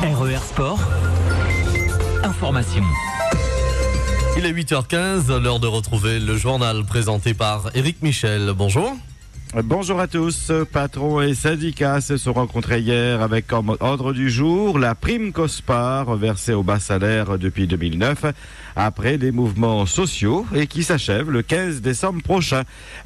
RER Sport, information. Il est 8h15, l'heure de retrouver le journal présenté par Éric Michel. Bonjour. Bonjour à tous. Patrons et syndicats se sont rencontrés hier avec comme ordre du jour la prime COSPAR versée aux bas salaires depuis 2009 après des mouvements sociaux et qui s'achève le 15 décembre prochain.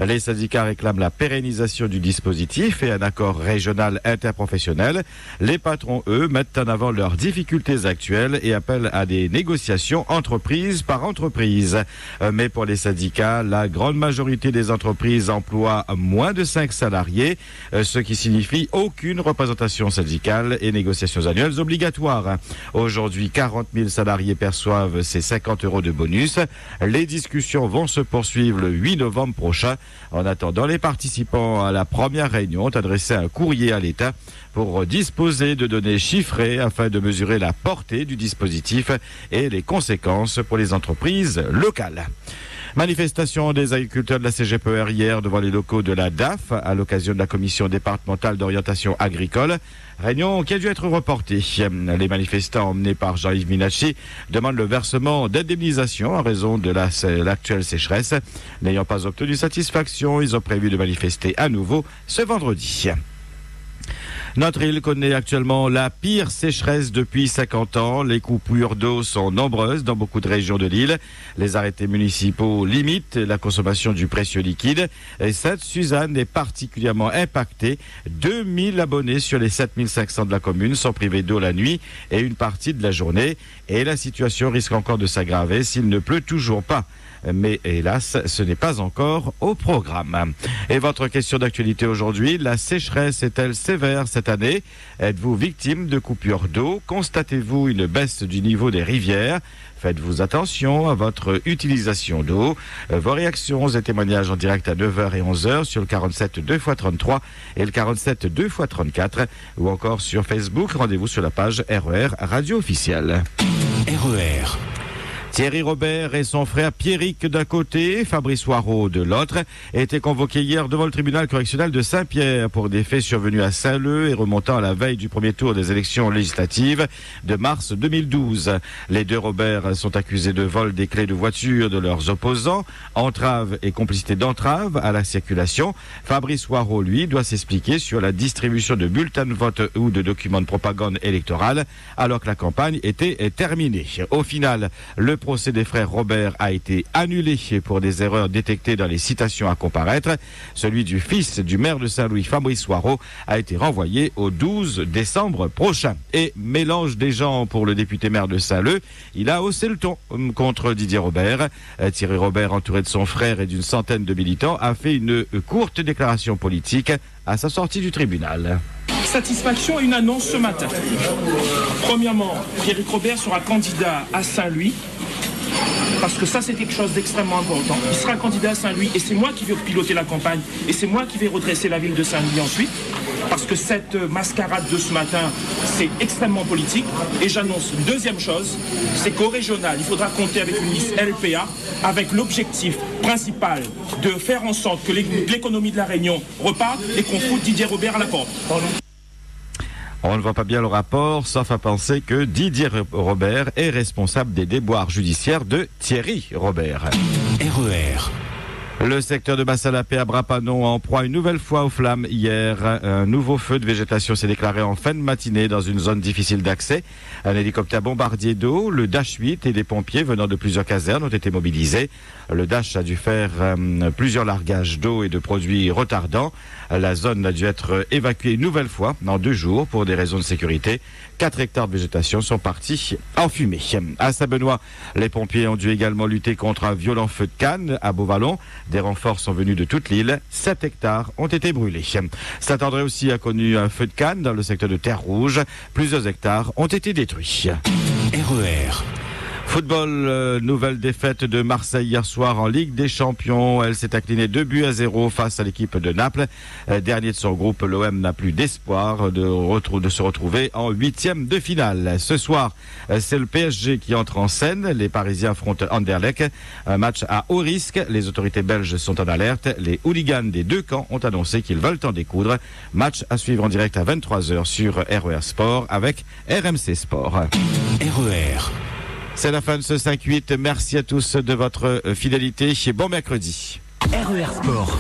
Les syndicats réclament la pérennisation du dispositif et un accord régional interprofessionnel. Les patrons, eux, mettent en avant leurs difficultés actuelles et appellent à des négociations entreprise par entreprise. Mais pour les syndicats, la grande majorité des entreprises emploient moins de 5 salariés, ce qui signifie aucune représentation syndicale et négociations annuelles obligatoires. Aujourd'hui, 40 000 salariés perçoivent ces 50 € de bonus. Les discussions vont se poursuivre le 8 novembre prochain. En attendant, les participants à la première réunion ont adressé un courrier à l'État pour disposer de données chiffrées afin de mesurer la portée du dispositif et les conséquences pour les entreprises locales. Manifestation des agriculteurs de la CGPER hier devant les locaux de la DAF à l'occasion de la commission départementale d'orientation agricole. Réunion qui a dû être reportée. Les manifestants emmenés par Jean-Yves Minacci demandent le versement d'indemnisation en raison de l'actuelle sécheresse. N'ayant pas obtenu satisfaction, ils ont prévu de manifester à nouveau ce vendredi. Notre île connaît actuellement la pire sécheresse depuis 50 ans. Les coupures d'eau sont nombreuses dans beaucoup de régions de l'île. Les arrêtés municipaux limitent la consommation du précieux liquide. Et Sainte-Suzanne est particulièrement impactée. 2000 abonnés sur les 7500 de la commune sont privés d'eau la nuit et une partie de la journée. Et la situation risque encore de s'aggraver s'il ne pleut toujours pas. Mais hélas, ce n'est pas encore au programme. Et votre question d'actualité aujourd'hui, la sécheresse est-elle sévère cette année? Êtes-vous victime de coupures d'eau? Constatez-vous une baisse du niveau des rivières? Faites-vous attention à votre utilisation d'eau. Vos réactions et témoignages en direct à 9h et 11h sur le 47 2x33 et le 47 2x34 ou encore sur Facebook. Rendez-vous sur la page RER Radio Officielle. RER. Thierry Robert et son frère Pierrick d'un côté, Fabrice Waro de l'autre, étaient convoqués hier devant le tribunal correctionnel de Saint-Pierre pour des faits survenus à Saint-Leu et remontant à la veille du premier tour des élections législatives de mars 2012. Les deux Robert sont accusés de vol des clés de voiture de leurs opposants, entrave et complicité d'entrave à la circulation. Fabrice Waro, lui, doit s'expliquer sur la distribution de bulletins de vote ou de documents de propagande électorale alors que la campagne était terminée. Au final, le procès des frères Robert a été annulé pour des erreurs détectées dans les citations à comparaître. Celui du fils du maire de Saint-Louis, Fabrice Waro, a été renvoyé au 12 décembre prochain. Et mélange des gens pour le député maire de Saint-Leu, il a haussé le ton contre Didier Robert. Thierry Robert, entouré de son frère et d'une centaine de militants, a fait une courte déclaration politique à sa sortie du tribunal. Satisfaction et une annonce ce matin. Premièrement, Pierrick Robert sera candidat à Saint-Louis, parce que ça c'est quelque chose d'extrêmement important. Il sera candidat à Saint-Louis et c'est moi qui vais piloter la campagne et c'est moi qui vais redresser la ville de Saint-Louis ensuite, parce que cette mascarade de ce matin c'est extrêmement politique. Et j'annonce une deuxième chose, c'est qu'au régional il faudra compter avec une liste LPA avec l'objectif principal de faire en sorte que l'économie de la Réunion reparte et qu'on foute Didier Robert à la porte. On ne voit pas bien le rapport, sauf à penser que Didier Robert est responsable des déboires judiciaires de Thierry Robert. RER. Le secteur de Bassalapé à Brapanon en proie une nouvelle fois aux flammes hier. Un nouveau feu de végétation s'est déclaré en fin de matinée dans une zone difficile d'accès. Un hélicoptère bombardier d'eau, le Dash 8 et des pompiers venant de plusieurs casernes ont été mobilisés. Le Dash a dû faire plusieurs largages d'eau et de produits retardants. La zone a dû être évacuée une nouvelle fois en 2 jours pour des raisons de sécurité. 4 hectares de végétation sont partis en fumée. À Saint-Benoît, les pompiers ont dû également lutter contre un violent feu de canne à Beauvallon. Des renforts sont venus de toute l'île. 7 hectares ont été brûlés. Saint-André aussi a connu un feu de canne dans le secteur de Terre-Rouge. Plusieurs hectares ont été détruits. RER. Football, nouvelle défaite de Marseille hier soir en Ligue des Champions. Elle s'est inclinée 2-0 face à l'équipe de Naples. Dernier de son groupe, l'OM n'a plus d'espoir de se retrouver en 8e de finale. Ce soir, c'est le PSG qui entre en scène. Les Parisiens affrontent Anderlecht. Un match à haut risque. Les autorités belges sont en alerte. Les hooligans des deux camps ont annoncé qu'ils veulent en découdre. Match à suivre en direct à 23h sur RER Sport avec RMC Sport. RER. C'est la fin de ce 5-8. Merci à tous de votre fidélité et bon mercredi. RER Sport.